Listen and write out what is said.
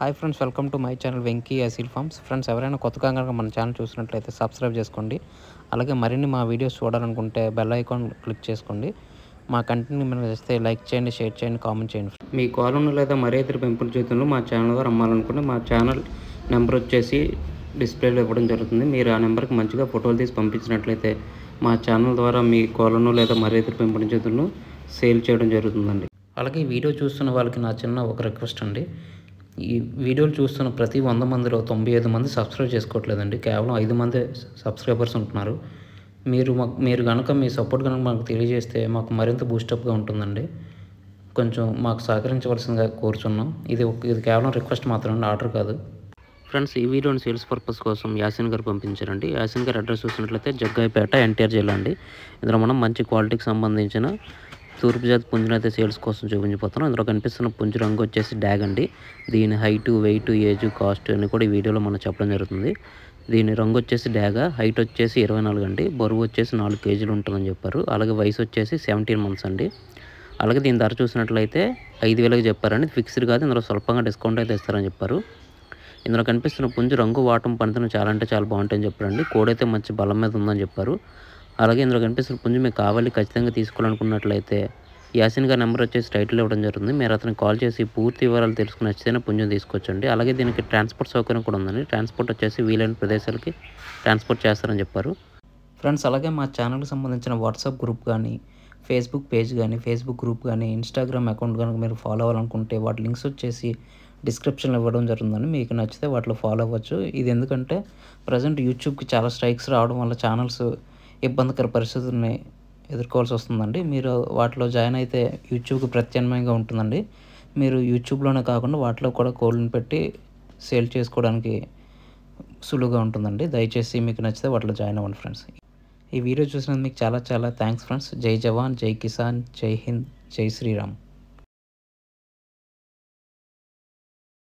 Hi friends, welcome to my channel Venky యాసిల్ farms. Friends, ఎవరైనా కొత్తగా కనుక మన ఛానల్ చూసినట్లయితే సబ్స్క్రైబ్ చేసుకోండి. అలాగే మరిన్ని మా వీడియోస్ చూడాలనుకుంటే బెల్ ఐకాన్ క్లిక్ చేసుకోండి. మా కంటెంట్ మీరు చేస్తే లైక్ చేయండి, షేర్ చేయండి, కామెంట్ చేయండి. మీ కోలను లేదా మరే ఇతర పెంపుడు చేతులను మా ఛానల్ ద్వారా అమ్మాలనుకుంటే మా ఛానల్ నెంబర్ వచ్చేసి డిస్ప్లేలో ఇవ్వడం జరుగుతుంది. మీరు ఆ నెంబర్కి మంచిగా ఫోటోలు తీసి పంపించినట్లయితే మా ఛానల్ ద్వారా మీ కోలను లేదా మరే ఇతర పెంపుడు చేతులను సేల్ చేయడం జరుగుతుందండి. అలాగే ఈ వీడియో చూస్తున్న వాళ్ళకి నా చిన్న ఒక రిక్వెస్ట్ అండి. ఈ వీడియోలు చూస్తున్న ప్రతి 100 మందిలో 95 మంది సబ్స్క్రైబ్ చేసుకోవట్లేదండి. కేవలం 5 మంది సబ్స్క్రైబర్స్ ఉంటున్నారు. మీరు కనుక మీ సపోర్ట్ కనుక మాకు తెలియజేస్తే మాకు మరింత బూస్టప్గా ఉంటుందండి. కొంచెం మాకు సహకరించవలసిందిగా కోరుచున్నాం. ఇది కేవలం రిక్వెస్ట్ మాత్రమే, ఆర్డర్ కాదు. ఫ్రెండ్స్, ఈ వీడియోని సేల్స్ పర్పస్ కోసం యాసిన్ గారు పంపించారండి. యాసిన్ గారు అడ్రస్ చూసినట్లయితే జగ్గాయిపేట, ఎన్టీఆర్ జిల్లా అండి. ఇందులో మనం మంచి క్వాలిటీకి సంబంధించిన తూర్పు జాతి పుంజును అయితే సేల్స్ కోసం చూపించిపోతున్నాం. ఇందులో కనిపిస్తున్న పుంజు రంగు వచ్చేసి డ్యాగ్ అండి. దీని హైటు, వెయిట్, ఏజ్, కాస్ట్ అని కూడా ఈ వీడియోలో మనం చెప్పడం జరుగుతుంది. దీని రంగు వచ్చేసి డ్యాగ్, హైట్ వచ్చేసి 24 అండి, బరువు వచ్చేసి 4 కేజీలు ఉంటుందని చెప్పారు. అలాగే వయసు వచ్చేసి 17 మంత్స్ అండి. అలాగే దీని ధర చూసినట్లయితే 5,000కి చెప్పారండి. ఫిక్స్డ్ కాదు, ఇందులో స్వల్పంగా డిస్కౌంట్ అయితే ఇస్తారని చెప్పారు. ఇందులో కనిపిస్తున్న పుంజు రంగు, వాటం, పనితనం చాలా అంటే చాలా బాగుంటాయని చెప్పారండి. కోడైతే మంచి బలం మీద ఉందని చెప్పారు. అలాగే ఇందులో కనిపిస్తున్న పుంజు మీకు కావాలి, ఖచ్చితంగా తీసుకోవాలనుకున్నట్లయితే యాసిన్ గారి నెంబర్ వచ్చేసి టైటిల్ ఇవ్వడం జరుగుతుంది. మీరు అతనికి కాల్ చేసి పూర్తి వివరాలు తెలుసుకుని నచ్చితేనే పుంజుని తీసుకోవచ్చండి. అలాగే దీనికి ట్రాన్స్పోర్ట్ సౌకర్యం కూడా ఉందండి. ట్రాన్స్పోర్ట్ వచ్చేసి వీలైన ప్రదేశాలకి ట్రాన్స్పోర్ట్ చేస్తారని చెప్పారు. ఫ్రెండ్స్, అలాగే మా ఛానల్కి సంబంధించిన వాట్సాప్ గ్రూప్ కానీ, ఫేస్బుక్ పేజ్ కానీ, ఫేస్బుక్ గ్రూప్ కానీ, ఇన్స్టాగ్రామ్ అకౌంట్ కనుక మీరు ఫాలో అవ్వాలనుకుంటే వాటి లింక్స్ వచ్చేసి డిస్క్రిప్షన్లో ఇవ్వడం జరుగుతుందండి. మీకు నచ్చితే వాటిలో ఫాలో అవ్వచ్చు. ఇది ఎందుకంటే ప్రజెంట్ యూట్యూబ్కి చాలా స్ట్రైక్స్ రావడం వల్ల ఛానల్స్ ఇబ్బందికర పరిస్థితుల్ని ఎదుర్కోవాల్సి వస్తుందండి. మీరు వాటిలో జాయిన్ అయితే యూట్యూబ్కి ప్రత్యామ్నాయంగా ఉంటుందండి. మీరు యూట్యూబ్లోనే కాకుండా వాటిలో కూడా కోళ్ళని పెట్టి సేల్ చేసుకోవడానికి సులువుగా ఉంటుందండి. దయచేసి మీకు నచ్చితే వాటిలో జాయిన్ అవ్వండి ఫ్రెండ్స్. ఈ వీడియో చూసినందుకు మీకు చాలా చాలా థ్యాంక్స్ ఫ్రెండ్స్. జై జవాన్, జై కిసాన్, జై హింద్, జై శ్రీరామ్.